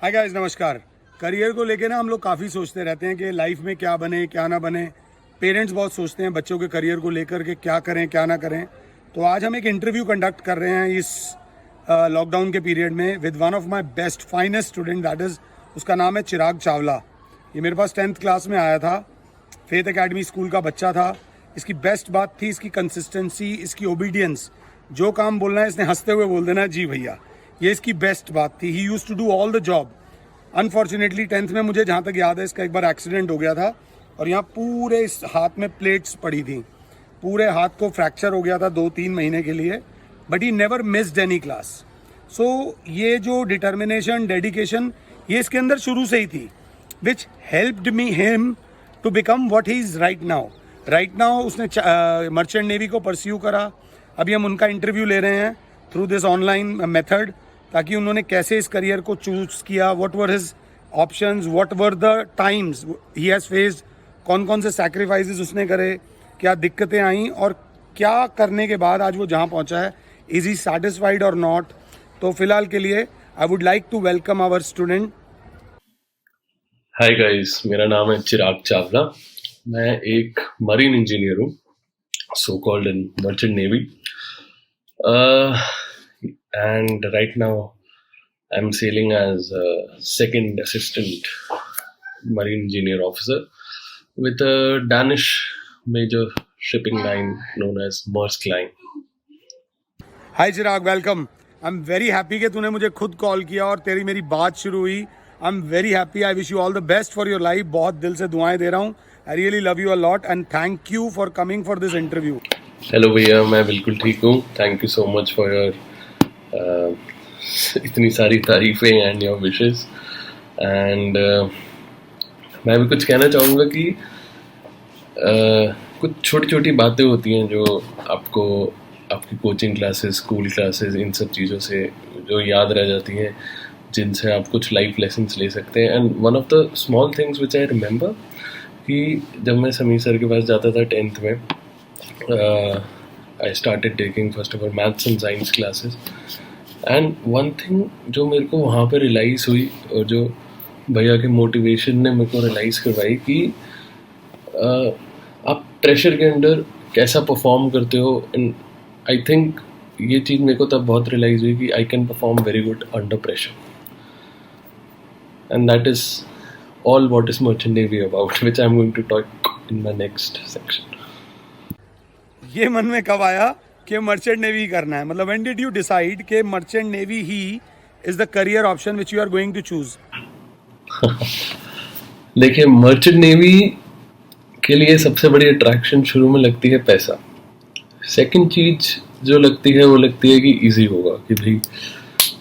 Hi guys, नमस्कार। Career को लेके ना हम लोग काफ़ी सोचते रहते हैं कि लाइफ में क्या बने क्या ना बने। पेरेंट्स बहुत सोचते हैं बच्चों के करियर को लेकर के क्या करें क्या ना करें। तो आज हम एक इंटरव्यू कंडक्ट कर रहे हैं इस लॉकडाउन के पीरियड में with one of my best finest student, that is उसका नाम है चिराग चावला। ये मेरे पास 10th क्लास में आया था, फेथ एकेडमी स्कूल का बच्चा था। इसकी बेस्ट बात थी इसकी कंसिस्टेंसी, इसकी ओबीडियंस। जो काम बोलना है इसने हंसते हुए बोल देना है, जी भैया। ये इसकी बेस्ट बात थी। He used to do all the job. Unfortunately 10th में मुझे जहाँ तक याद है इसका एक बार एक्सीडेंट हो गया था और यहाँ पूरे इस हाथ में प्लेट्स पड़ी थी। पूरे हाथ को फ्रैक्चर हो गया था 2-3 महीने के लिए, but he never missed any class. So ये जो डिटर्मिनेशन, डेडिकेशन, ये इसके अंदर शुरू से ही थी, which helped me him to become what he is right now. उसने मर्चेंट नेवी को परस्यू करा। अभी हम उनका इंटरव्यू ले रहे हैं थ्रू दिस ऑनलाइन मेथड, ताकि उन्होंने कैसे इस करियर को चूज किया, what were his options, what were the times he has faced, कौन कौन से सैक्रिफाइसेस उसने करे, क्या दिक्कतें आई और क्या करने के बाद आज वो जहाँ पहुँचा है। इज ही सेटिस्फाइड और नॉट। तो फिलहाल के लिए I would like to welcome our student. Hi guys, मेरा नाम है चिराग चावला। मैं एक मरीन इंजीनियर हूँ, so called in merchant navy, and right now I'm sailing as a second assistant marine engineer officer with a Danish major shipping line known as Maersk Line. Hi Chirag, welcome. I am very happy कि तूने मुझे खुद call किया और तेरी मेरी बात शुरू हुई। I am very happy. I wish you all the best for your life. बहुत दिल से दुआएं दे रहा हूँ। I really love you a lot and thank you for coming for this interview. Hello भैया, मैं बिल्कुल ठीक हूँ। Thank you so much for your इतनी सारी तारीफें एंड योर विशेस। एंड मैं भी कुछ कहना चाहूँगा कि कुछ छोटी छोटी बातें होती हैं जो आपको आपकी कोचिंग क्लासेस, स्कूल क्लासेस, इन सब चीज़ों से जो याद रह जाती हैं, जिनसे आप कुछ लाइफ लेसन्स ले सकते हैं। And one of the small things which I remember कि जब मैं समीर सर के पास जाता था 10th में, I started taking first of all maths and science classes. And one thing जो मेरे को वहाँ पे रियलाइज़ हुई और जो भैया के मोटिवेशन ने मेरे को रियलाइज़ करवाई कि आप प्रेशर के अंदर कैसा परफॉर्म करते हो। एंड आई थिंक ये चीज़ मेरे को तब बहुत रियलाइज़ हुई कि I can perform very good under pressure, and that is all what is merchant navy about, which I'm going to talk in my next section. ये मन में कब आया कि मर्चेंट नेवी करना है? मतलब व्हेन डिड यू डिसाइड कि मर्चेंट नेवी ही is the career option which you are going to choose? देखिए, मर्चेंट नेवी के लिए सबसे बड़ी अट्रैक्शन शुरू में लगती है पैसा। सेकंड चीज जो लगती है वो लगती है कि इजी होगा, कि भाई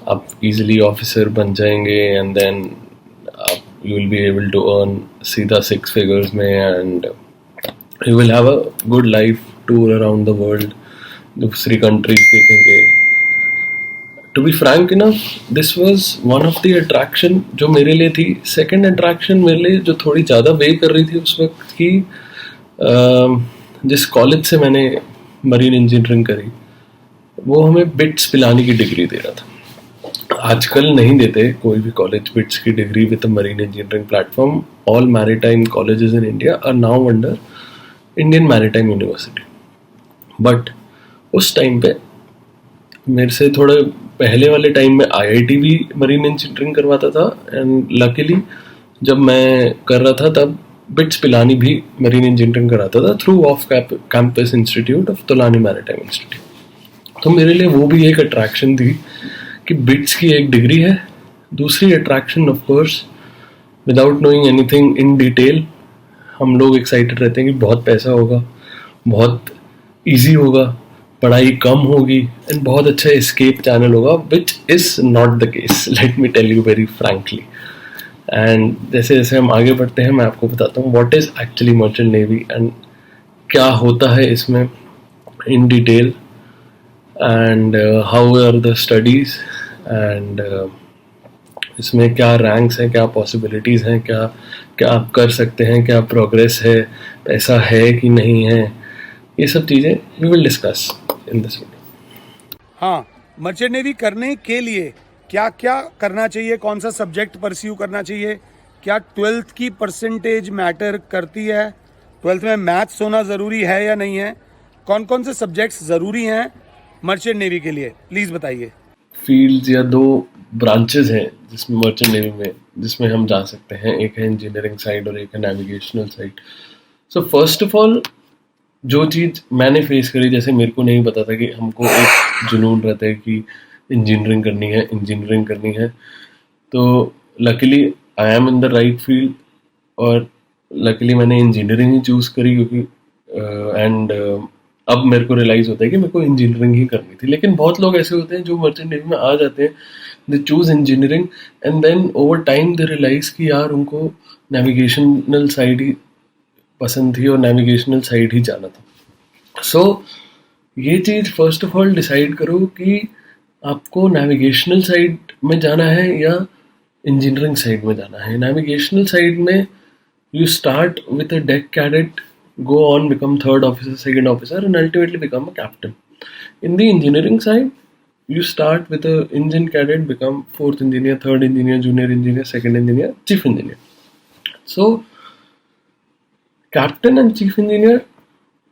आप इजीली ऑफिसर बन जाएंगे एंड देन आप you will be able to earn सीधा 6 figures में, and you will have a good life, tour around the world, दूसरी countries देखेंगे। To be frank enough, this was one of the attraction जो मेरे लिए थी। Second attraction मेरे लिए जो थोड़ी ज़्यादा वेव कर रही थी उस वक्त की, जिस कॉलेज से मैंने मरीन इंजीनियरिंग करी, वो हमें बिट्स पिलाने की डिग्री दे रहा था। आजकल नहीं देते कोई भी कॉलेज बिट्स की degree with marine engineering platform. All maritime colleges in India are now under Indian Maritime University. But उस टाइम पे मेरे से थोड़े पहले वाले टाइम में आईआईटी भी मरीन इंजीनियरिंग करवाता था, एंड लकीली जब मैं कर रहा था तब बिट्स पिलानी भी मरीन इंजीनियरिंग कराता था through off campus institute of Tolani maritime institute. तो मेरे लिए वो भी एक अट्रैक्शन थी कि बिट्स की एक डिग्री है। दूसरी attraction of course, without knowing anything in detail, हम लोग एक्साइटेड रहते हैं कि बहुत पैसा होगा, बहुत इजी होगा, पढ़ाई कम होगी एंड बहुत अच्छा एस्केप चैनल होगा, which is not the case, let me tell you very frankly. And जैसे जैसे हम आगे बढ़ते हैं मैं आपको बताता हूँ what is actually merchant navy and क्या होता है इसमें in detail, and how are the studies, and इसमें क्या रैंक्स हैं, क्या पॉसिबिलिटीज़ हैं, क्या क्या आप कर सकते हैं, क्या प्रोग्रेस है, पैसा है कि नहीं है, ये सब चीज़ें we will discuss in this video. हाँ, मर्चेंट नेवी करने के लिए क्या क्या करना चाहिए, कौन सा सब्जेक्ट परस्यू करना चाहिए, क्या 12th की परसेंटेज मैटर करती है, 12th में मैथ्स होना ज़रूरी है या नहीं है, कौन कौन से सब्जेक्ट्स ज़रूरी हैं मर्चेंट नेवी के लिए, प्लीज़ बताइए। फील्ड्स या दो ब्रांचेस हैं जिसमें मर्चेंट नेवी में जिसमें हम जा सकते हैं, एक है इंजीनियरिंग साइड और एक है navigational side. So first of all जो चीज़ मैंने फेस करी, जैसे मेरे को नहीं पता था कि हमको एक जुनून रहता है कि इंजीनियरिंग करनी है, तो luckily I am in the right field और लकीली मैंने इंजीनियरिंग ही चूज़ करी क्योंकि एंड अब मेरे को रियलाइज़ होता है कि मेरे को इंजीनियरिंग ही करनी थी। लेकिन बहुत लोग ऐसे होते हैं जो मर्चेंट नेवी में आ जाते हैं, they choose engineering and then over time they realise कि यार उनको नेविगेशनल साइड ही पसंद थी और नेविगेशनल साइड ही जाना था। सो ये चीज़ फर्स्ट ऑफ ऑल डिसाइड करो कि आपको नेविगेशनल साइड में जाना है या इंजीनियरिंग साइड में जाना है। नेविगेशनल साइड में you start with a deck cadet, go on, become third officer, second officer, and ultimately become a captain. In the engineering side, you start with a engine cadet, become fourth engineer, third engineer, junior engineer, second engineer, chief engineer. So, captain and chief engineer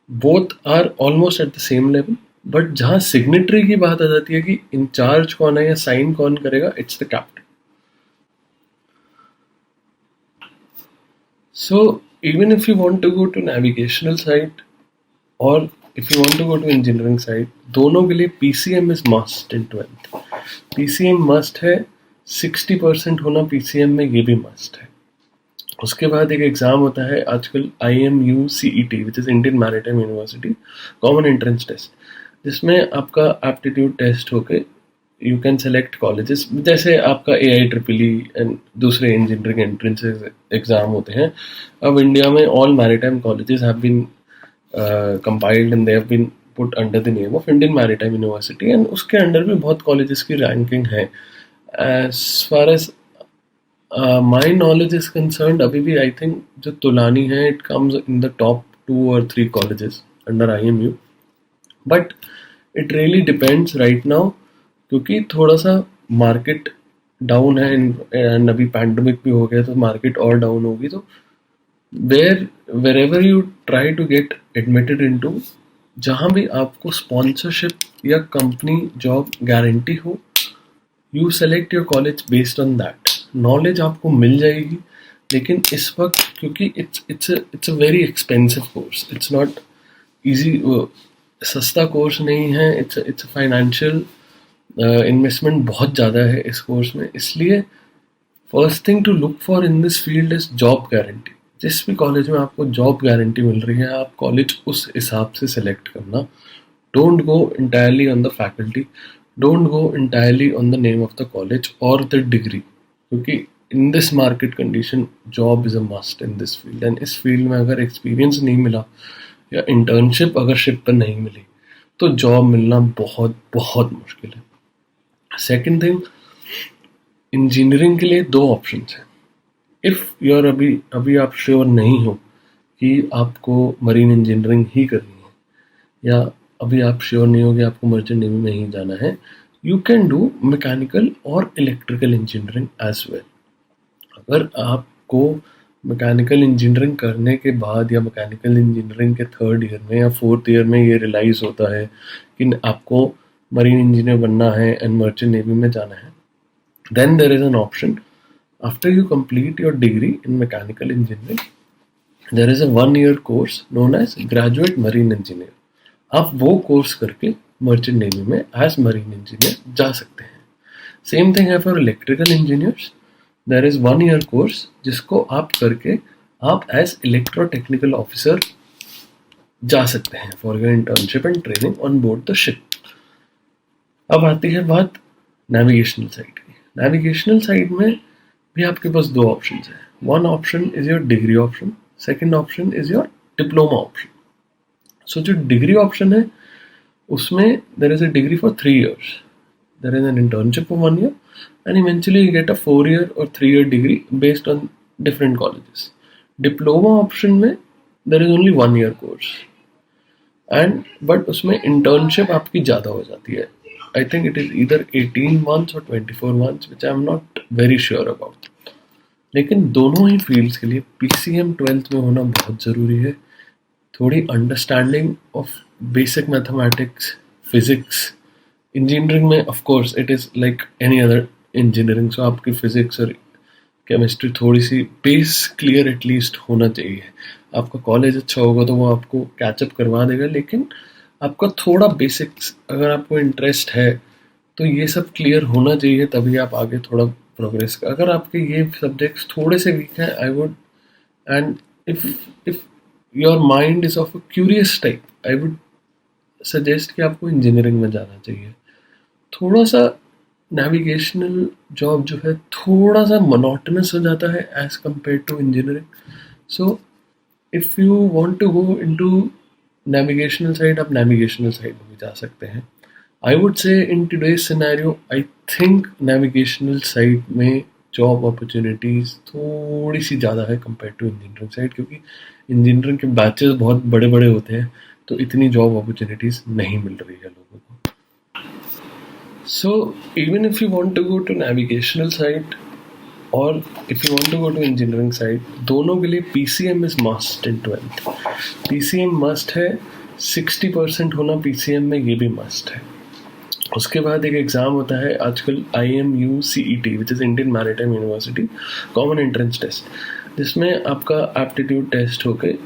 both are almost at the same level. But जहाँ signatory की बात आ जाती है कि in charge कौन है या sign कौन करेगा, it's the captain. So even if you want to go to navigational side or if you want to go to engineering side, दोनों के लिए PCM is must in 12th. PCM must है, 60% होना PCM में ये भी must है। उसके बाद एक एग्ज़ाम होता है आजकल IMU CET which is Indian Maritime University Common Entrance Test, जिसमें आपका aptitude test होके यू कैन सेलेक्ट कॉलेजेस, जैसे आपका AIEEE एंड दूसरे इंजीनियरिंग एंट्रेंस एग्जाम होते हैं। अब इंडिया में all maritime colleges have been compiled and they have been put under the name of Indian Maritime University and उसके under भी बहुत कॉलेजेस की रैंकिंग है। As far as my knowledge is concerned, अभी भी आई थिंक जो तुलानी है it comes in the top 2 or 3 colleges under IMU, but it really depends right now क्योंकि थोड़ा सा मार्केट डाउन है एंड अभी पैंडमिक भी हो गया तो मार्केट और डाउन होगी। तो wherever you try to get admitted into, जहाँ भी आपको स्पॉन्सरशिप या कंपनी जॉब गारंटी हो, you select your college based on that. Knowledge आपको मिल जाएगी, लेकिन इस वक्त क्योंकि it's a very expensive course, it's not easy, सस्ता कोर्स नहीं है, इट्स फाइनेंशियल इन्वेस्टमेंट बहुत ज़्यादा है इस कोर्स में। इसलिए first thing to look for in this field is job guarantee. जिस भी कॉलेज में आपको जॉब गारंटी मिल रही है, आप कॉलेज उस हिसाब से सेलेक्ट करना। Don't go entirely on the faculty, don't go entirely on the name of the college और द डिग्री, क्योंकि in this market condition job is a must in this field. And इस field में अगर experience नहीं मिला या internship अगर ship पर नहीं मिली तो जॉब मिलना बहुत बहुत मुश्किल है। सेकेंड थिंग, इंजीनियरिंग के लिए 2 ऑप्शन हैं। इफ़ यूर अभी आप श्योर नहीं हो कि आपको मरीन इंजीनियरिंग ही करनी है या अभी आप श्योर नहीं हो कि आपको मर्चेंट नेवी में ही जाना है, यू कैन डू मैकेनिकल और इलेक्ट्रिकल इंजीनियरिंग एज वेल। अगर आपको मैकेनिकल इंजीनियरिंग करने के बाद या मैकेनिकल इंजीनियरिंग के 3rd ईयर में या 4th ईयर में ये रियलाइज़ होता है कि आपको मरीन इंजीनियर बनना है एंड मर्चेंट नेवी में जाना है, then there is an option. After you complete your degree in mechanical engineering, there is a 1-year course known as graduate marine engineer. आप वो कोर्स करके मर्चेंट नेवी में as marine engineer जा सकते हैं। सेम थिंग है for electrical engineers, there is 1-year course जिसको आप करके आप एज इलेक्ट्रो टेक्निकल ऑफिसर जा सकते हैं for your internship and training on board the ship. अब आती है बात नेविगेशनल साइड की। नेविगेशनल साइड में भी आपके पास 2 ऑप्शन हैं। One option is your degree option, second option is your diploma option. So जो डिग्री ऑप्शन है उसमें there is a degree for 3 years, there is an internship for 1 year and eventually you get a 4-year और 3-year degree based on different colleges. Diploma option में there is only 1-year course and but उसमें internship आपकी ज़्यादा हो जाती है I think it is either 18 months or 24 months, which I'm not very sure about. लेकिन दोनों ही फील्ड्स के लिए PCM 12th में होना बहुत ज़रूरी है. थोड़ी understanding of basic mathematics, physics. Engineering में of course it is like any other engineering, so आपकी फिजिक्स और केमिस्ट्री थोड़ी सी बेस क्लियर एटलीस्ट होना चाहिए. आपका कॉलेज अच्छा होगा तो वो आपको कैचअप करवा देगा, लेकिन आपका थोड़ा बेसिक्स अगर आपको इंटरेस्ट है तो ये सब क्लियर होना चाहिए, तभी आप आगे थोड़ा प्रोग्रेस. अगर आपके ये सब्जेक्ट्स थोड़े से वीक हैं, I would, and if your mind is of a curious type, I would suggest कि आपको इंजीनियरिंग में जाना चाहिए. थोड़ा सा नेविगेशनल जॉब जो है थोड़ा सा मोनोटोनस हो जाता है as compare to engineering. So if you want to go into navigational side, आप नेविगेशनल साइड में भी जा सकते हैं. I would say in today's scenario I think navigational side में जॉब अपॉर्चुनिटीज़ थोड़ी सी ज़्यादा है कंपेयर टू इंजीनियरिंग साइड, क्योंकि इंजीनियरिंग के बैचेस बहुत बड़े बड़े होते हैं, तो इतनी जॉब अपॉर्चुनिटीज़ नहीं मिल रही है लोगों को. So even if you want to go to navigational side or if you want to go to engineering side, दोनों के लिए PCM is must in 12th. PCM must है, 60% होना PCM में ये भी must है. उसके बाद एक एग्ज़ाम होता है आजकल IMU CET, which is Indian Maritime University Common Entrance Test, जिसमें आपका एप्टीट्यूड टेस्ट होके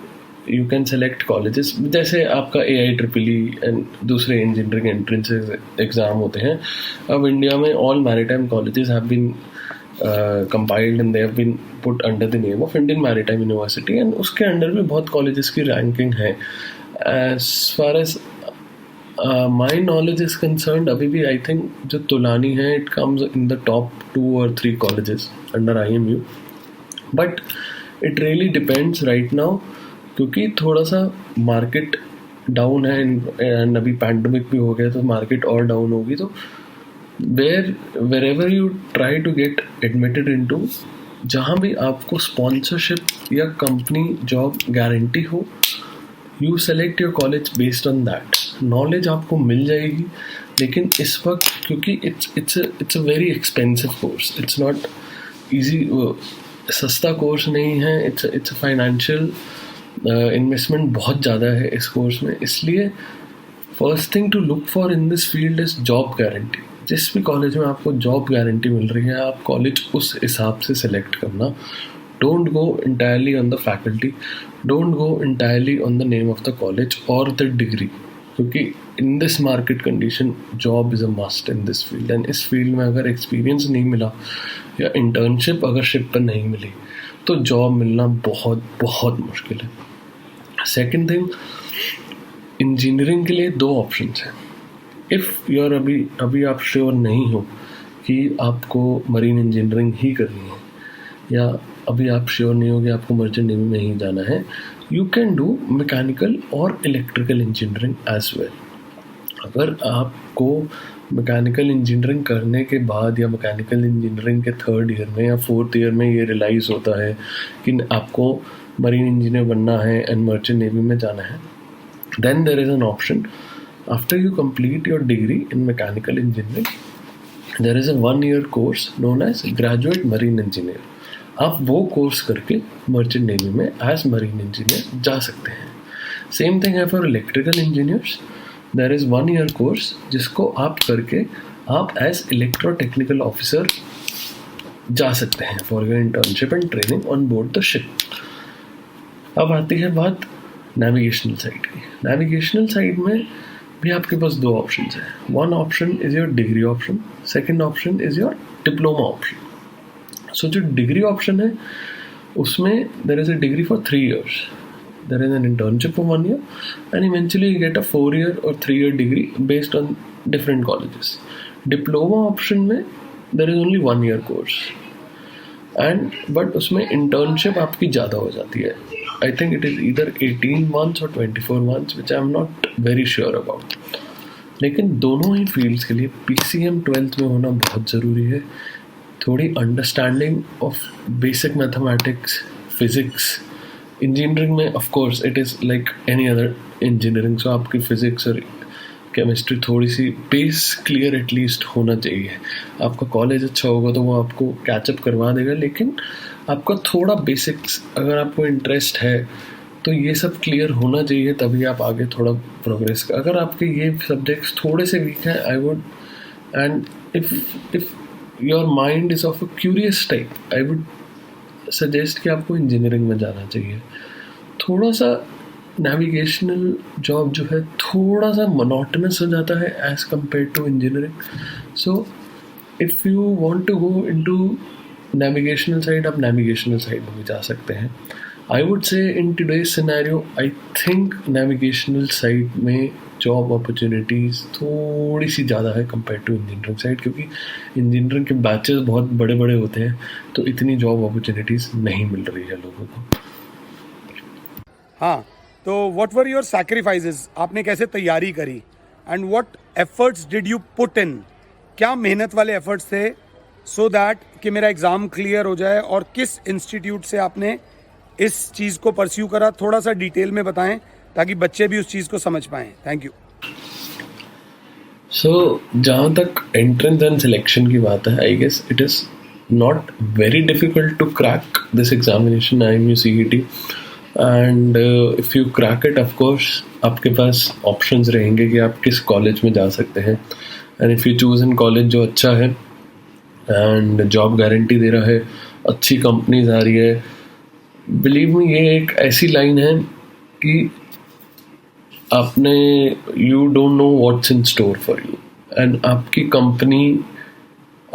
यू कैन सेलेक्ट कॉलेजेस. जैसे आपका AIEEE एंड दूसरे इंजीनियरिंग एंट्रेंस एग्ज़ाम होते हैं. अब इंडिया में all maritime colleges have been compiled and they have been put under the name of Indian Maritime University, and उसके under में बहुत कॉलेजेस की रैंकिंग है. As far as my knowledge is concerned, अभी भी आई थिंक जो तुलानी है it comes in the top 2 or 3 colleges under IMU. But it really depends right now, क्योंकि थोड़ा सा मार्केट डाउन है एंड अभी पैंडमिक भी हो गया तो मार्केट और डाउन होगी. तो wherever you try to get admitted into, जहाँ भी आपको स्पॉन्सरशिप या कंपनी जॉब गारंटी हो, you select your college based on that. Knowledge आपको मिल जाएगी, लेकिन इस वक्त क्योंकि it's a very expensive course, it's not easy, सस्ता कोर्स नहीं है. इट्स अ फाइनेंशियल इन्वेस्टमेंट बहुत ज़्यादा है इस कोर्स में. इसलिए first thing to look for in this field is job guarantee. जिस भी कॉलेज में आपको जॉब गारंटी मिल रही है, आप कॉलेज उस हिसाब से सेलेक्ट करना. Don't go entirely on the faculty, don't go entirely on the name of the college और द डिग्री, क्योंकि in this market condition job is a must in this field. And इस field में अगर experience नहीं मिला या internship अगर ship पर नहीं मिली तो जॉब मिलना बहुत बहुत मुश्किल है. सेकेंड थिंग, इंजीनियरिंग के लिए 2 ऑप्शंस हैं. इफ़ यूर अभी आप श्योर नहीं हो कि आपको मरीन इंजीनियरिंग ही करनी है, या अभी आप श्योर नहीं हो कि आपको मर्चेंट नेवी में ही जाना है, यू कैन डू मैकेनिकल और इलेक्ट्रिकल इंजीनियरिंग एज वेल. अगर आपको मैकेनिकल इंजीनियरिंग करने के बाद या मैकेनिकल इंजीनियरिंग के 3rd ईयर में या 4th ईयर में ये रियलाइज़ होता है कि आपको मरीन इंजीनियर बनना है एंड मर्चेंट नेवी में जाना है, then there is an option. After you complete your degree in mechanical engineering, there is a 1 year course known as graduate marine engineer. आप वो कोर्स करके मर्चेंट नेवी में as marine engineer जा सकते हैं. सेम थिंग है for electrical engineers. There is 1 year course जिसको आप करके आप एज इलेक्ट्रो टेक्निकल ऑफिसर जा सकते हैं for your internship and training on board the ship. अब आती है बात नेविगेशनल साइड की. नेविगेशनल साइड में भी आपके पास 2 ऑप्शंस हैं. One option is your degree option, second option is your diploma option. So जो डिग्री ऑप्शन है उसमें there is a degree for 3 years, there is an internship for 1 year, and eventually you get a 4 year और 3 year degree based on different colleges. Diploma option में there is only 1 year course, and but उसमें internship आपकी ज़्यादा हो जाती है. I think it is either 18 months और 24 months, which I am not very sure about. लेकिन दोनों ही फील्ड्स के लिए PCM 12th में होना बहुत ज़रूरी है. थोड़ी understanding of basic mathematics, physics. Engineering में of course it is like any other engineering, so आपकी फिजिक्स और केमिस्ट्री थोड़ी सी बेस क्लियर एटलीस्ट होना चाहिए. आपका कॉलेज अच्छा होगा तो वो आपको कैचअप करवा देगा, लेकिन आपका थोड़ा बेसिक्स अगर आपको इंटरेस्ट है तो ये सब क्लियर होना चाहिए, तभी आप आगे थोड़ा प्रोग्रेस कर. अगर आपके ये सब्जेक्ट्स थोड़े से वीक हैं, I would, and if your mind is of a curious type, I would suggest कि आपको इंजीनियरिंग में जाना चाहिए. थोड़ा सा नेविगेशनल जॉब जो है थोड़ा सा मोनोटोनस हो जाता है as compare to engineering. So if you want to go into navigational side, आप नेविगेशनल साइड में भी जा सकते हैं. I would say in today's scenario I think navigational side में जॉब अपॉर्चुनिटीज़ थोड़ी सी ज़्यादा है कंपेयर टू इंजीनियरिंग साइड, क्योंकि इंजीनियरिंग के बैचेस बहुत बड़े बड़े होते हैं, तो इतनी जॉब अपॉर्चुनिटीज़ नहीं मिल रही है लोगों को. हाँ, तो व्हाट वर योर सैक्रिफाइसेस, आपने कैसे तैयारी करी, and what efforts did you put in, क्या मेहनत वाले एफर्ट्स थे सो दैट कि मेरा एग्ज़ाम क्लियर हो जाए, और किस इंस्टीट्यूट से आपने इस चीज़ को परस्यू करा, थोड़ा सा डिटेल में बताएं ताकि बच्चे भी उस चीज़ को समझ पाएं. Thank you. सो जहाँ तक एंट्रेंस एंड सिलेक्शन की बात है, I guess it is not very difficult to crack this examination IMU CET, and if you crack it, of course आपके पास ऑप्शंस रहेंगे कि आप किस कॉलेज में जा सकते हैं. And if you choose in college जो अच्छा है एंड जॉब गारंटी दे रहा है, अच्छी कंपनीज आ रही है, बिलीव मी ये एक ऐसी लाइन है कि आपने you don't know what's in store for you, and आपकी कंपनी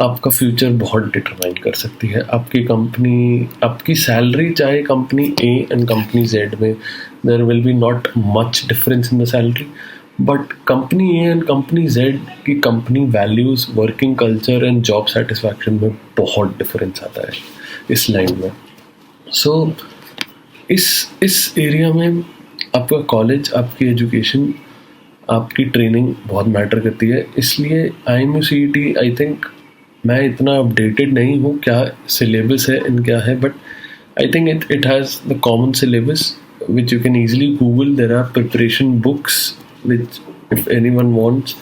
आपका फ्यूचर बहुत डिटरमाइन कर सकती है. आपकी कंपनी, आपकी सैलरी, चाहे company A and company Z में there will be not much difference in the salary, but company A and company Z की company values, working culture and job satisfaction में बहुत डिफरेंस आता है इस लाइन में. सो इस एरिया में आपका कॉलेज, आपकी एजुकेशन, आपकी ट्रेनिंग बहुत मैटर करती है. इसलिए IMU CET, आई थिंक, मैं इतना अपडेटेड नहीं हूँ क्या सिलेबस है इन क्या है, but I think it has the common syllabus which you can easily Google. There are preparation books which if anyone wants,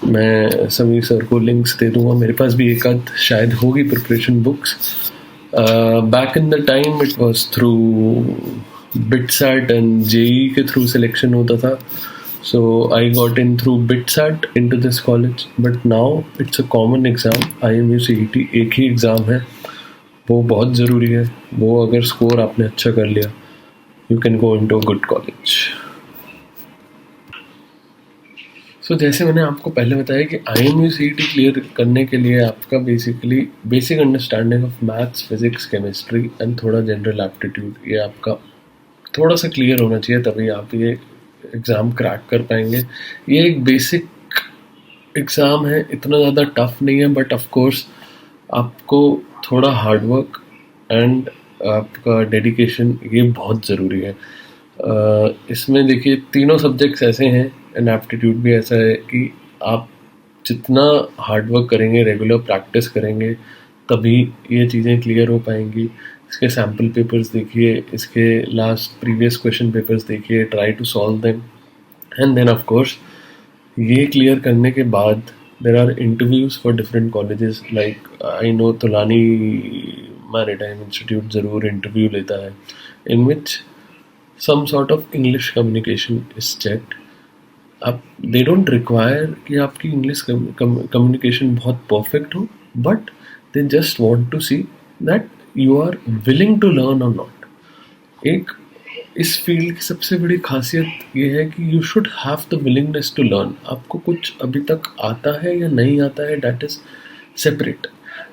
मैं समीर सर को लिंक्स दे दूँगा. मेरे पास भी एक आध शायद होगी preparation books. Back in the time it was through BITSAT and JEE के थ्रू सिलेक्शन होता था. So I got in through BITSAT into this college, but now it's a common exam. IMU CET एक ही exam है, वो बहुत ज़रूरी है. वो अगर स्कोर आपने अच्छा कर लिया, you can go into a good college. So जैसे मैंने आपको पहले बताया कि IMU CET क्लियर करने के लिए आपका basically basic understanding of maths, physics, chemistry and थोड़ा जनरल एप्टीट्यूड, ये आपका थोड़ा सा क्लियर होना चाहिए, तभी आप ये एग्ज़ाम क्रैक कर पाएंगे. ये एक बेसिक एग्ज़ाम है, इतना ज़्यादा टफ नहीं है, बट ऑफ कोर्स आपको थोड़ा हार्डवर्क एंड आपका डेडिकेशन ये बहुत ज़रूरी है. इसमें देखिए तीनों सब्जेक्ट्स ऐसे हैं एंड एप्टीट्यूड भी ऐसा है कि आप जितना हार्डवर्क करेंगे, रेगुलर प्रैक्टिस करेंगे, तभी ये चीज़ें क्लियर हो पाएंगी. इसके सैम्पल पेपर्स देखिए, इसके लास्ट प्रीवियस क्वेश्चन पेपर्स देखिए, try to solve them, and then of course ये क्लियर करने के बाद there are interviews for different colleges. Like I know Tulani maritime institute ज़रूर इंटरव्यू लेता है, in which some sort of English communication is checked. आप they don't require कि आपकी इंग्लिश कम्युनिकेशन बहुत परफेक्ट हो, but they just want to see that you are willing to learn or not. एक इस फील्ड की सबसे बड़ी खासियत ये है कि you should have the willingness to learn. आपको कुछ अभी तक आता है या नहीं आता है, that is separate.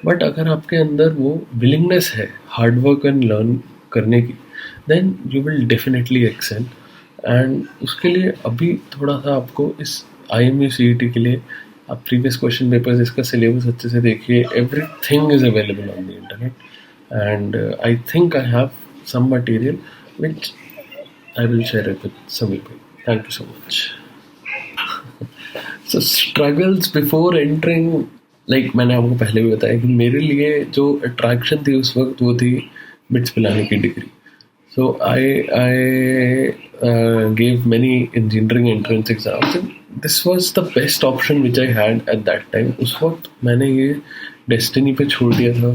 बट अगर आपके अंदर वो willingness है हार्ड वर्क एंड लर्न करने की, then you will definitely excel. and उसके लिए अभी थोड़ा सा आपको इस IMU CET के लिए आप प्रीवियस क्वेश्चन पेपर्स, इसका सिलेबस अच्छे से देखिए. Everything is available on the internet. And I think I have some material which I will share it with Samir bhai. Thank you so much. So struggles before entering, like मैंने आपको पहले भी बताया कि मेरे लिए जो अट्रैक्शन थी उस वक्त वो थी बिट्स पिलानी की degree. So I gave many engineering entrance exams, and this was the best option which I had at that time. उस वक्त मैंने ये डेस्टिनी पे छोड़ दिया था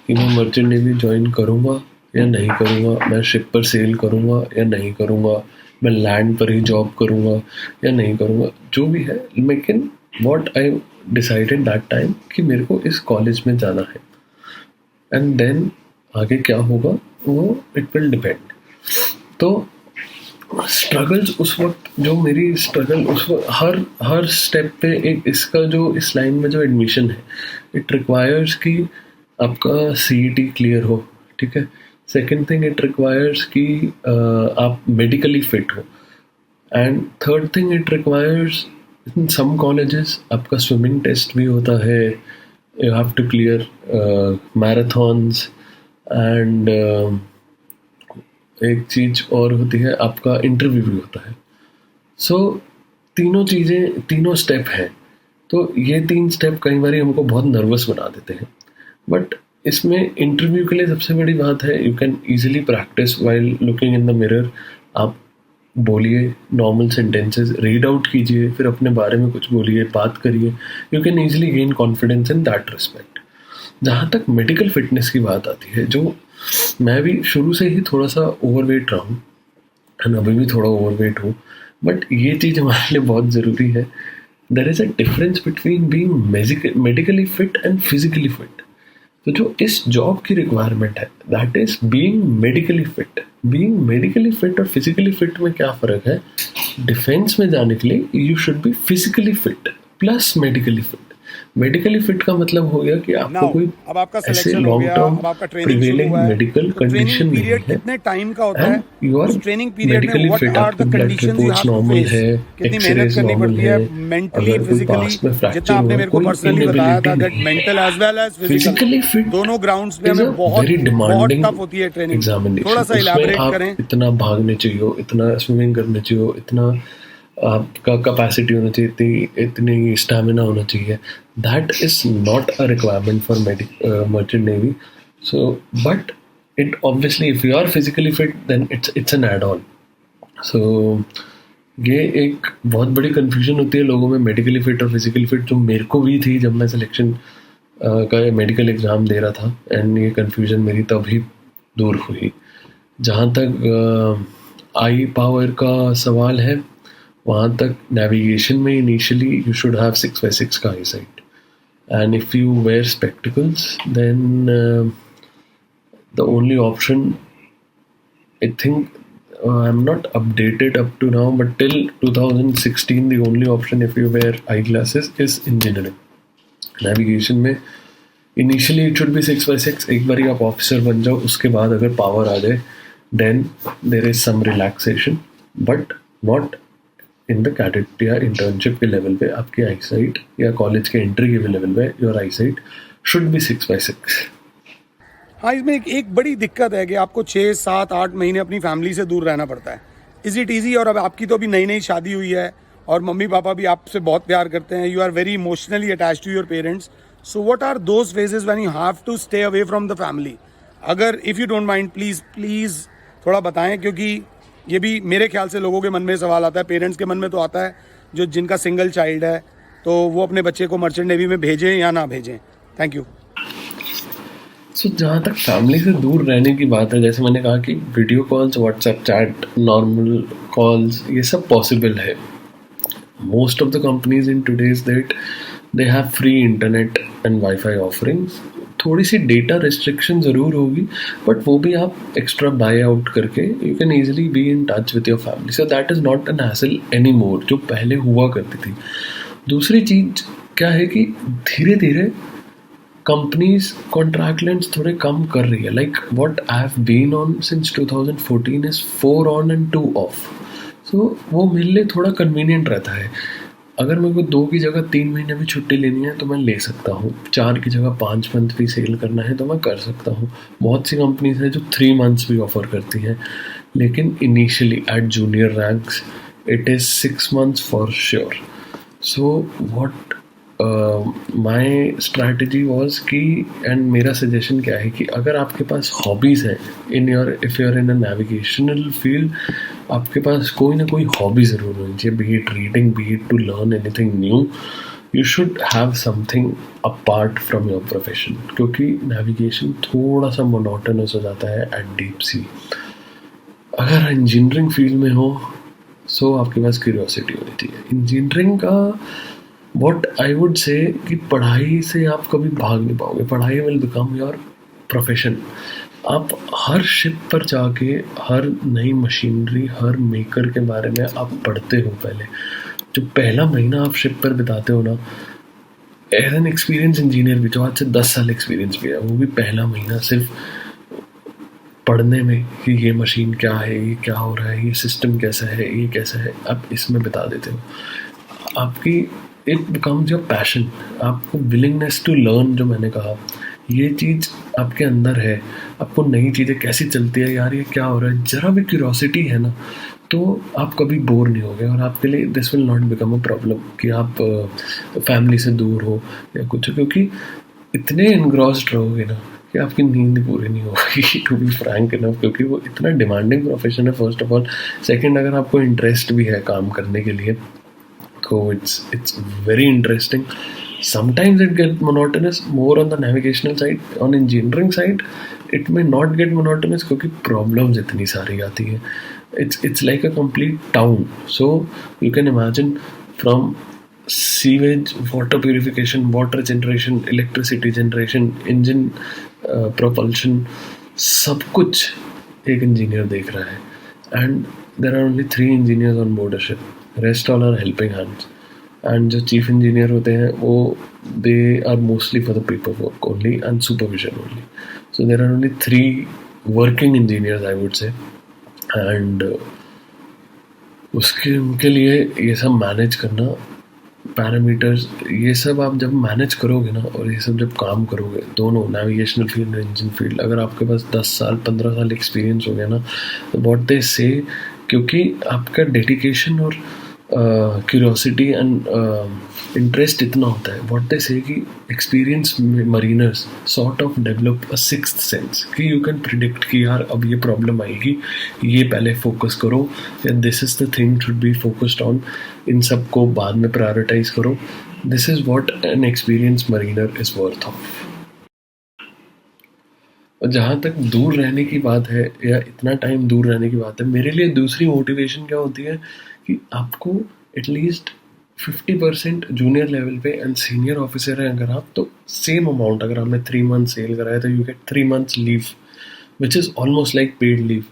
कि मैं मर्चेंट नेवी ज्वाइन करूँगा या नहीं करूँगा, मैं शिप पर सेल करूँगा या नहीं करूँगा, मैं लैंड पर ही जॉब करूँगा या नहीं करूँगा, जो भी है. लेकिन what I decided that time कि मेरे को इस कॉलेज में जाना है, एंड देन आगे क्या होगा वो इट विल डिपेंड. तो स्ट्रगल्स उस वक्त, जो मेरी स्ट्रगल उस वक्त, हर स्टेप पे एक इसका जो इस लाइन में जो एडमिशन है, इट रिक्वायर्स कि आपका CET क्लियर हो, ठीक है. सेकेंड थिंग, इट रिक्वायर्स कि आप मेडिकली फिट हो. And third thing, it requires in some colleges आपका स्विमिंग टेस्ट भी होता है, you have to clear marathons, and एक चीज़ और होती है, आपका इंटरव्यू भी होता है. सो तीनों चीज़ें, तीनों स्टेप हैं. तो ये 3 स्टेप कई बार हमको बहुत नर्वस बना देते हैं. बट इसमें इंटरव्यू के लिए सबसे बड़ी बात है, you can easily practice while looking in the mirror. आप बोलिए नॉर्मल सेंटेंसेस, रीड आउट कीजिए, फिर अपने बारे में कुछ बोलिए, बात करिए. You can easily gain confidence in that respect. जहाँ तक मेडिकल फिटनेस की बात आती है, जो मैं भी शुरू से ही थोड़ा सा ओवरवेट रहा हूँ, एंड अभी भी थोड़ा ओवरवेट हूँ, बट ये चीज़ हमारे लिए बहुत ज़रूरी है. There is a difference between being medically fit and physically fit. तो जो इस जॉब की रिक्वायरमेंट है, that is being medically fit. Being medically fit और फिजिकली फिट में क्या फ़र्क है? डिफेंस में जाने के लिए you should be physically fit plus medically fit. Medically fit का मतलब हो गया कि आपको कोई अब आपका ऐसे सिलेक्शन हो लॉन्ग गया, टर्म अब आपका ट्रेनिंग शुरू प्रिवेलिंग हुआ है. मेडिकल तो कंडीशन ट्रेनिंग नहीं पीरियड है, कितने टाइम का होता है? एंड यू आर उस ट्रेनिंग पीरियड में मेडिकली व्हाट फिट. आर आपके the blood conditions you reports have to normal face? है, कितनी मेहनत एक्सरेज करनी नॉर्मल पड़ती है, है मेंटली, अगर कोई फिजिकली? पास में जितना फ्रैक्चर आपने हुआ, मेरे को कोई पर्सनली बताया था इनएबिलिटी दैट नहीं है. Mental as well as physical, physically fit दोनों ग्राउंड्स पे इज अ हमें बहुत वेरी बहुत डिमांडिंग टफ होती है ट्रेनिंग. थोड़ा एग्जामिनेशन. सा उसमें इलैबोरेट आप करें. इतना भागने चाहिए, इतना स्विमिंग करने चाहिए, इतना आपका कैपेसिटी होना चाहिए, इतनी स्टैमिना होना चाहिए. That is not a requirement for merchant navy. So but it obviously, if you are physically fit then it's an add on. So ये एक बहुत बड़ी कन्फ्यूजन होती है लोगों में, मेडिकली फिट और फिजिकली फिट, जो मेरे को भी थी जब मैं सिलेक्शन का मेडिकल एग्ज़ाम दे रहा था. एंड ये कन्फ्यूजन मेरी तभी दूर हुई. जहाँ तक आई पावर का सवाल है, वहाँ तक नेविगेशन में इनिशियली यू शुड हैव 6/6 का eye sight, and if you wear spectacles then the only option, I think I'm not updated up to now, but till 2016 the only option if you wear eyeglasses is engineering. Navigation में initially it should be 6/6. एक बार आप officer बन जाओ, उसके बाद अगर power आ जाए then there is some relaxation, but not in the cadet या internship के लेवल पे. आपकी आई साइट या कॉलेज के एंट्री के लेवल पे your I site should be 6/6. हाँ, इसमें एक बड़ी दिक्कत है कि आपको 6, 7, 8 महीने अपनी फैमिली से दूर रहना पड़ता है. Is it easy? और अब आपकी तो अभी नई नई शादी हुई है और मम्मी पापा भी आपसे बहुत प्यार करते हैं. You are very emotionally attached to your parents. So what are those phases when you have to stay away from the family? अगर if you don't mind please थोड़ा बताएं, क्योंकि ये भी मेरे ख्याल से लोगों के मन में सवाल आता है. पेरेंट्स के मन में तो आता है जो जिनका सिंगल चाइल्ड है, तो वो अपने बच्चे को मर्चेंट नेवी में भेजें या ना भेजें. Thank you. सो जहाँ तक फैमिली से दूर रहने की बात है, जैसे मैंने कहा कि video calls, WhatsApp chat, normal calls, ये सब पॉसिबल है. Most of the companies in today's date they have free internet and WiFi offerings. थोड़ी सी डेटा रिस्ट्रिक्शन ज़रूर होगी, बट वो भी आप एक्स्ट्रा बाय आउट करके you can easily be in touch with your family. So that is not an hassle any more, जो पहले हुआ करती थी. दूसरी चीज़ क्या है कि धीरे धीरे कंपनीज कॉन्ट्रैक्ट लेंथ्स थोड़े कम कर रही है. Like what I have been on since 2014 is 4 on and 2 off. So वो मेरे लिए थोड़ा कन्वीनियंट रहता है. अगर मेरे को 2 की जगह 3 महीने भी छुट्टी लेनी है तो मैं ले सकता हूँ. 4 की जगह 5 मंथ भी सेल करना है तो मैं कर सकता हूँ. बहुत सी कंपनीज हैं जो 3 मंथ्स भी ऑफर करती हैं, लेकिन initially at junior ranks it is 6 months for sure. So what my strategy was कि, एंड मेरा सजेशन क्या है कि अगर आपके पास हॉबीज़ हैं in your, if you are in a navigational field, आपके पास कोई ना कोई हॉबी ज़रूर होनी चाहिए, be it reading, be it to learn anything new. You should have something apart from your profession, क्योंकि नेविगेशन थोड़ा सा मोनोटोनस हो जाता है एट डीप सी. अगर इंजीनियरिंग फील्ड में हो सो आपके पास क्यूरियोसिटी होनी चाहिए. इंजीनियरिंग का व्हाट आई वुड से कि पढ़ाई से आप कभी भाग नहीं पाओगे. पढ़ाई विल बिकम योर प्रोफेशन. आप हर शिप पर जाके हर नई मशीनरी, हर मेकर के बारे में आप पढ़ते हो. पहले जो पहला महीना आप शिप पर बिताते हो ना, एज एन एक्सपीरियंस इंजीनियर भी, जो आज से 10 साल एक्सपीरियंस भी है, वो भी पहला महीना सिर्फ पढ़ने में कि ये मशीन क्या है, ये क्या हो रहा है, ये सिस्टम कैसा है, ये कैसा है, आप इसमें बिता देते हो. आपकी इट बिकम्स योर पैशन. आपको विलिंगनेस टू लर्न, जो मैंने कहा, ये चीज़ आपके अंदर है. आपको नई चीज़ें कैसी चलती है, यार ये क्या हो रहा है, ज़रा भी क्यूरोसिटी है ना, तो आप कभी बोर नहीं होगे. और आपके लिए this will not become a problem कि आप फैमिली से दूर हो या कुछ, क्योंकि इतने इनग्रॉस्ड रहोगे ना कि आपकी नींद पूरी नहीं होगी, टू बी फ्रैंक इनफ, क्योंकि वो इतना डिमांडिंग प्रोफेशन है फर्स्ट ऑफ ऑल. सेकंड, अगर आपको इंटरेस्ट भी है काम करने के लिए तो it's very interesting. Sometimes it gets monotonous more on the navigational side. On engineering side it may not get monotonous क्योंकि problems इतनी सारी आती हैं. It's like a complete town. So you can imagine from sewage, water purification, water generation, electricity generation, engine propulsion, सब कुछ एक engineer देख रहा है. And there are only 3 engineers on board a ship. Rest all are helping hands. And जो chief engineer होते हैं वो they are mostly for the paper work only and supervision only. So there are only 3 working engineers I would say. And उसके उनके लिए ये सब manage करना, पैरामीटर्स, ये सब आप जब मैनेज करोगे ना, और ये सब जब काम करोगे, दोनों नेविगेशनल फील्ड और इंजन फील्ड, अगर आपके पास 10 साल 15 साल एक्सपीरियंस हो गया ना, तो व्हाट दे से, क्योंकि आपका डेडिकेशन और क्यूरियोसिटी एंड इंटरेस्ट इतना होता है, व्हाट दे से कि experience mariners sort of develop a sixth sense कि यू कैन प्रिडिक्ट कि यार अब ये प्रॉब्लम आएगी, ये पहले फोकस करो, या this is the thing should be focused on, इन सब को बाद में प्रायोरिटाइज करो. This is what an experience mariner is worth of. और जहाँ तक दूर रहने की बात है या इतना टाइम दूर रहने की बात है, मेरे लिए दूसरी मोटिवेशन क्या होती है कि आपको एटलीस्ट 50% जूनियर लेवल पे एंड सीनियर ऑफिसर है अगर आप, तो सेम अमाउंट, अगर आपने 3 मंथ सेल कराया तो you get 3 months leave which is almost like paid leave.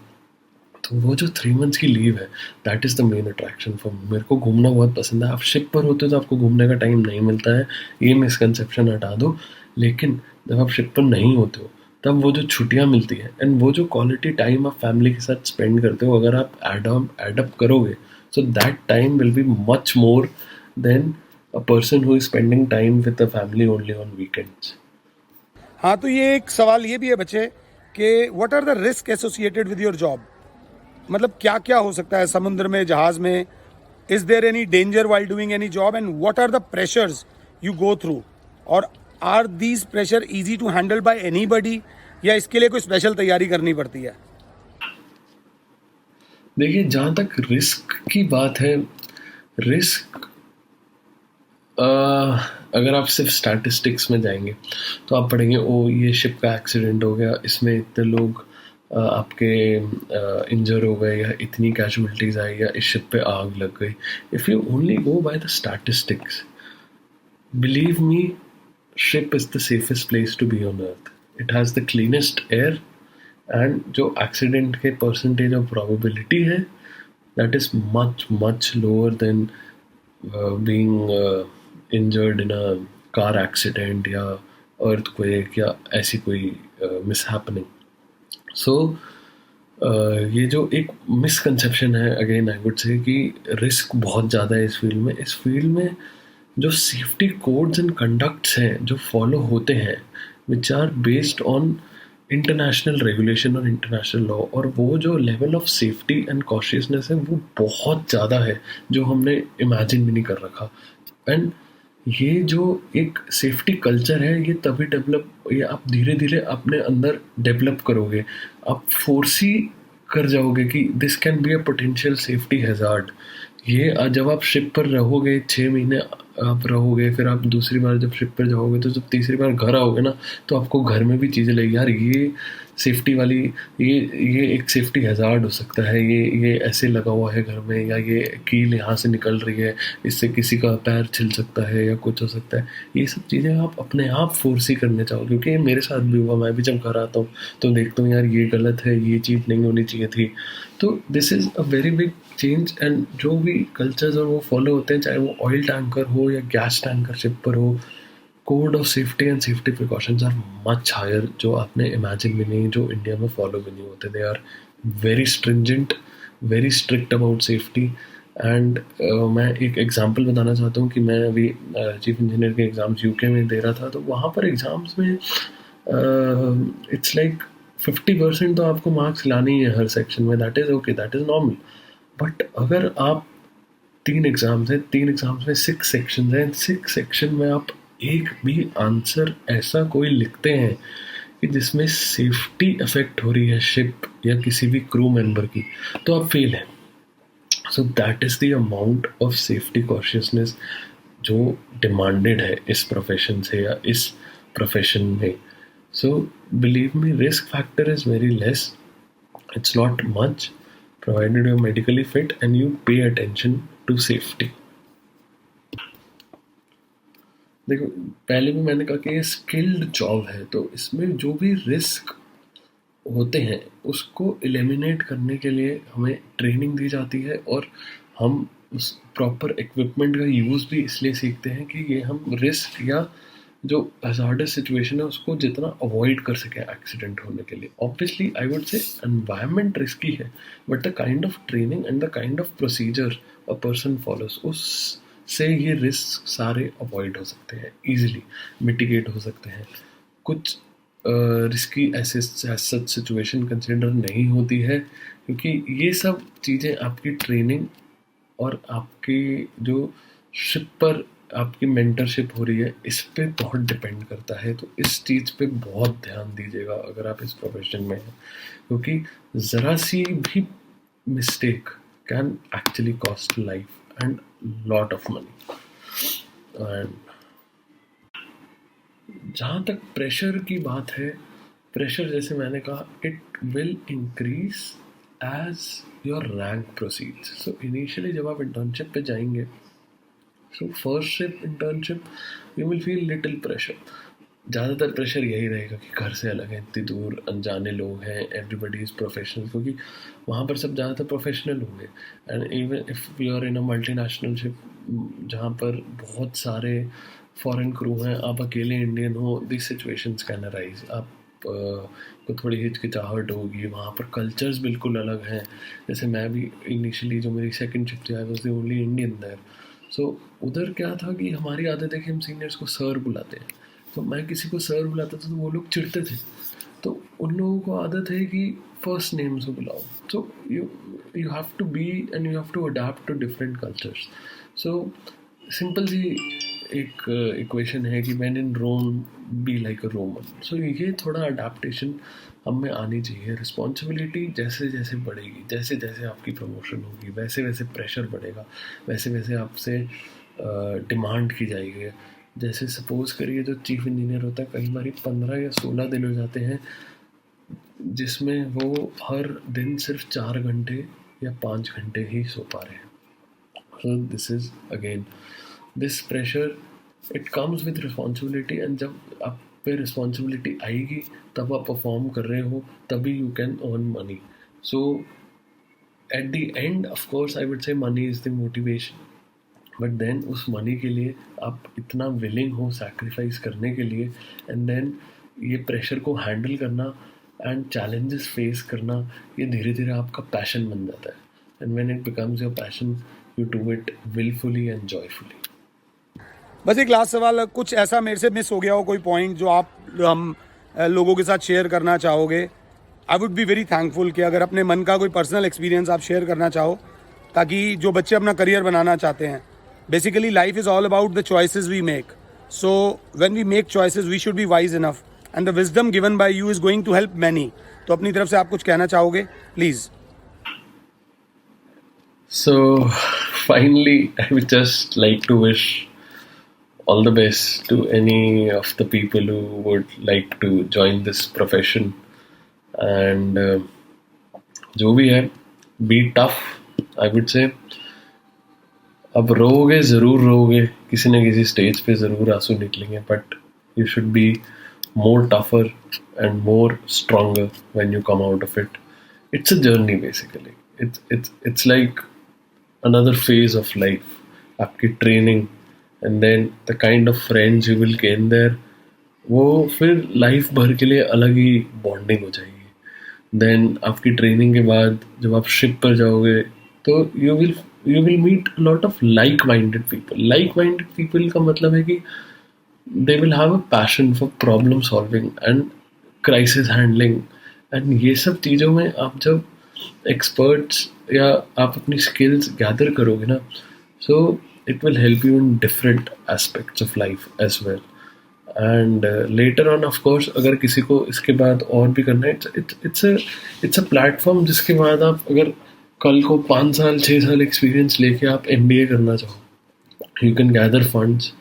तो वो जो 3 मंथ्स की लीव है, that is the main attraction for me. मेरे को घूमना बहुत पसंद है. आप शिप पर होते हो तो आपको घूमने का टाइम नहीं मिलता है, ये मिसकंसेप्शन हटा दो. लेकिन जब आप शिप पर नहीं होते हो तब वो जो छुट्टियाँ मिलती है एंड वो जो क्वालिटी टाइम आप फैमिली के साथ स्पेंड करते हो, अगर आप एडअप करोगे, so that time will be much more than a person who is spending time with the family only on weekends. हाँ, तो ये एक सवाल ये भी है बच्चे कि what are the risk associated with your job. मतलब क्या क्या हो सकता है समुद्र में, जहाज में. Is there any danger while doing any job and what are the pressures you go through, और are these pressure easy to handle by anybody, या इसके लिए कोई स्पेशल तैयारी करनी पड़ती है. देखिए, जहाँ तक रिस्क की बात है, रिस्क अगर आप सिर्फ स्टैटिस्टिक्स में जाएंगे तो आप पढ़ेंगे ओ ये शिप का एक्सीडेंट हो गया, इसमें इतने लोग आपके इंजर हो गए, या इतनी कैजुअलिटीज आई, या इस शिप पे आग लग गई. If you only go by the statistics, believe me, ship is the safest place to be on earth. It has the cleanest air, and जो accident के percentage of probability है, that is much lower than being injured in a car accident या earthquake या ऐसी कोई mishappening. So ये जो एक misconception है, again I would say, कि risk बहुत ज़्यादा है इस फील्ड में. इस फील्ड में जो सेफ्टी कोड्स एंड कंडक्ट्स हैं जो फॉलो होते हैं, which are based on international regulation और इंटरनेशनल लॉ, और वो जो level of safety and cautiousness है वो बहुत ज़्यादा है जो हमने इमेजिन भी नहीं कर रखा. एंड ये जो एक सेफ्टी कल्चर है, ये तभी डेवलप, ये आप धीरे धीरे अपने अंदर डेवलप करोगे. आप फोर्सी कर जाओगे कि this can be a potential safety hazard. ये जब आप शिप पर रहोगे 6 महीने आप रहोगे, फिर आप दूसरी बार जब शिप पर जाओगे तो जब तीसरी बार घर आओगे ना, तो आपको घर में भी चीज़ें लगी यार ये सेफ्टी वाली, ये एक सेफ्टी हैजार्ड हो सकता है, ये ऐसे लगा हुआ है घर में, या ये कील यहाँ से निकल रही है, इससे किसी का पैर छिल सकता है या कुछ हो सकता है। ये सब चीज़ें आप अपने आप फोर्स ही करने चाहो, क्योंकि ये मेरे साथ भी हुआ। मैं भी जब घर आता हूँ तो देखता हूँ यार ये गलत है, ये चीज़ नहीं होनी चाहिए थी। तो this is a very big change. And जो भी कल्चर्स और वो फॉलो होते हैं, चाहे वो ऑयल टैंकर हो या गैस टैंकर शिप पर हो, code of safety and safety precautions are much higher, जो आपने इमेजिन भी नहीं, जो इंडिया में फॉलो भी नहीं होते। They are very stringent, very strict about safety. And मैं एक एग्जांपल बताना चाहता हूँ कि मैं अभी चीफ इंजीनियर के एग्ज़ाम्स यूके में दे रहा था, तो वहाँ पर एग्ज़ाम्स में इट्स लाइक 50% तो आपको मार्क्स लाने ही है हर सेक्शन में। That is okay, that is normal. But अगर आप 3 एग्ज़ाम्स में 6 सेक्शन हैं, 6 सेक्शन में आप एक भी आंसर ऐसा कोई लिखते हैं कि जिसमें सेफ्टी अफेक्ट हो रही है शिप या किसी भी क्रू मेंबर की, तो आप फेल हैं। So that is the amount of safety consciousness जो डिमांडेड है इस प्रोफेशन से या इस प्रोफेशन में। So believe me, risk factor is very less, it's not much, provided you're medically fit and you pay attention to safety. देखो, पहले भी मैंने कहा कि ये स्किल्ड जॉब है, तो इसमें जो भी रिस्क होते हैं उसको एलिमिनेट करने के लिए हमें ट्रेनिंग दी जाती है, और हम उस प्रॉपर इक्विपमेंट का यूज़ भी इसलिए सीखते हैं कि ये हम रिस्क या जो हज़ार्डस सिचुएशन है उसको जितना अवॉइड कर सकें एक्सीडेंट होने के लिए। Obviously I would say environment risky है, but the kind of training and the kind of procedure a person follows, उससे ये रिस्क सारे अवॉइड हो सकते हैं, ईजिली मिटिगेट हो सकते हैं। कुछ रिस्की ऐसे सच सिचुएशन कंसिडर नहीं होती है, क्योंकि ये सब चीज़ें आपकी ट्रेनिंग और आपकी जो शिप पर आपकी मेंटरशिप हो रही है इस पे बहुत डिपेंड करता है। तो इस चीज़ पे बहुत ध्यान दीजिएगा अगर आप इस प्रोफेशन में हैं, क्योंकि ज़रा सी भी mistake can actually cost life and lot of money. And जहाँ तक प्रेशर की बात है, प्रेशर जैसे मैंने कहा it will increase as your rank proceeds. So initially जब आप इंटर्नशिप पे जाएंगे, so first internship you will feel little pressure. ज़्यादातर प्रेशर यही रहेगा कि घर से अलग है, इतनी दूर, अनजाने लोग हैं, एवरीबडी इज़ प्रोफेशनल, क्योंकि वहाँ पर सब ज़्यादातर प्रोफेशनल होंगे। And even if you are in a multinational ship जहाँ पर बहुत सारे फॉरेन क्रू हैं, आप अकेले इंडियन हो, दिस सिचुएशंस कैन अराइज। आप को थोड़ी हिचकिचाहट होगी, वहाँ पर कल्चर्स बिल्कुल अलग हैं। जैसे मैं भी इनिशियली जो मेरी सेकंड शिप थी, I was the only Indian there. So उधर क्या था कि हमारी आदत है कि हम सीनियर्स को सर बुलाते हैं, तो मैं किसी को सर बुलाता था तो वो लोग चिढ़ते थे। तो उन लोगों को आदत है कि फर्स्ट नेम से बुलाओ। So you have to be and you have to adapt to different cultures. So simple सी एक इक्वेशन है कि man in Rome be like a Roman. So ये थोड़ा अडेप्टेशन हम में आनी चाहिए। रिस्पॉन्सिबिलिटी जैसे जैसे बढ़ेगी, जैसे जैसे आपकी प्रमोशन होगी, वैसे वैसे प्रेशर बढ़ेगा, वैसे वैसे आपसे डिमांड की जाएगी। जैसे सपोज़ करिए जो चीफ इंजीनियर होता है, कई बार 15 या 16 दिन हो जाते हैं जिसमें वो हर दिन सिर्फ 4 घंटे या 5 घंटे ही सो पा रहे हैं। So this is again this pressure, it comes with responsibility. And जब आप पे रिस्पॉन्सिबिलिटी आएगी तब आप परफॉर्म कर रहे हो, तभी you can earn money. So at the end of course I would say money is the motivation, but then उस मनी के लिए आप इतना विलिंग हो सैक्रिफाइस करने के लिए, एंड देन ये प्रेशर को हैंडल करना एंड चैलेंजेस फेस करना, ये धीरे धीरे आपका पैशन बन जाता है। And when it becomes your passion, you do it wilfully and joyfully. बस एक लास्ट सवाल, कुछ ऐसा मेरे से मिस हो गया हो, कोई पॉइंट जो आप हम लोगों के साथ शेयर करना चाहोगे? I would be very thankful कि अगर अपने मन का कोई पर्सनल एक्सपीरियंस आप शेयर करना चाहो, ताकि जो बच्चे अपना करियर बनाना चाहते हैं, basically life is all about the choices we make. So when we make choices we should be wise enough, and the wisdom given by you is going to help many. तो अपनी तरफ से आप कुछ कहना चाहोगे please? So finally, I would just like to wish all the best to any of the people who would like to join this profession. And जो भी है, be tough, I would say. अब रोगे ज़रूर रोगे, किसी न किसी स्टेज पे ज़रूर आंसू निकलेंगे, but you should be more tougher and more stronger when you come out of it. It's a journey basically. It's like another phase of life. आपकी training and then the kind of friends you will gain there, वो फिर life भर के लिए अलग ही bonding हो जाएगी. Then आपकी ट्रेनिंग के बाद जब आप शिप पर जाओगे तो you will meet lot of like minded people. Like minded people का मतलब है कि they will have a passion for problem solving and crisis handling. And ये सब चीज़ों में आप जब एक्सपर्ट्स या आप अपनी स्किल्स गैदर करोगे ना, so it will help you in different aspects of life as well. And later on of course अगर किसी को इसके बाद और भी करना है, इट्स अ प्लेटफॉर्म जिसके बाद आप अगर कल को 5 साल 6 साल एक्सपीरियंस लेके आप MBA करना चाहो, you can gather funds.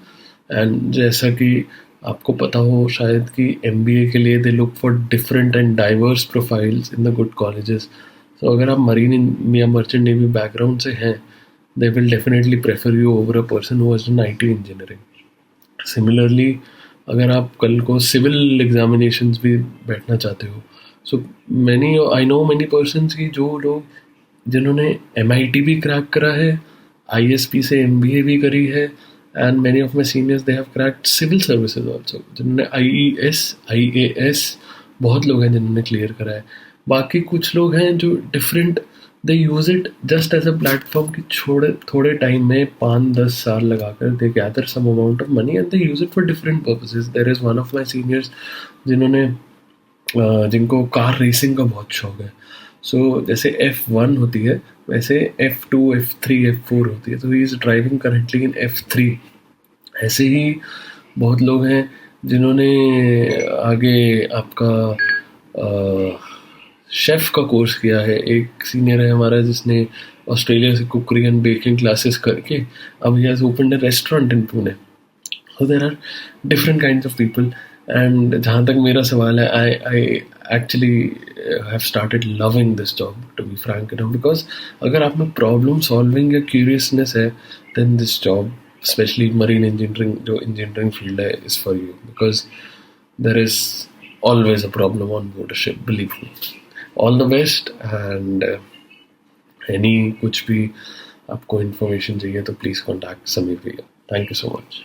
And जैसा कि आपको पता हो शायद कि MBA के लिए they look for different and diverse profiles in the good colleges. तो अगर आप मरीन या मर्चेंट नेवी बैकग्राउंड से हैं, they will definitely prefer you over a person who has done IT engineering. Similarly अगर आप कल को सिविल एग्जामिनेशंस भी बैठना चाहते हो, सो आई नो मैनी पर्सन्स की जो लोग जिन्होंने MIT भी क्रैक करा है, ISP से MBA भी करी है, and many of my seniors they have cracked civil services also. जिन्होंने IES IAS बहुत लोग हैं जिन्होंने क्लियर करा है. बाकी कुछ लोग हैं जो different, they use it just as a platform कि थोड़े टाइम में 5-10 साल लगाकर they gather some amount of money and they use it for different purposes. There is one of my seniors जिनको कार रेसिंग का बहुत शौक है. सो जैसे F1 होती है वैसे F2 F3 F4 होती है. तो he is driving currently in F3. ऐसे ही बहुत लोग हैं जिन्होंने आगे आपका शेफ़ का कोर्स किया है. एक सीनियर है हमारा जिसने ऑस्ट्रेलिया से कुकरी एंड बेकिंग क्लासेस करके अब he has opened a restaurant in Pune. So there are different kinds of people. And जहाँ तक मेरा सवाल है, I actually have started loving this job to be frank, because अगर आप में प्रॉब्लम सॉल्विंग या क्यूरियसनेस है, then this job specially marine engineering जो इंजीनियरिंग फील्ड है is for you, because there is always a problem on board a ship, believe me. All the best. And any कुछ भी आपको information चाहिए तो please contact Sameer भैया. Thank you so much.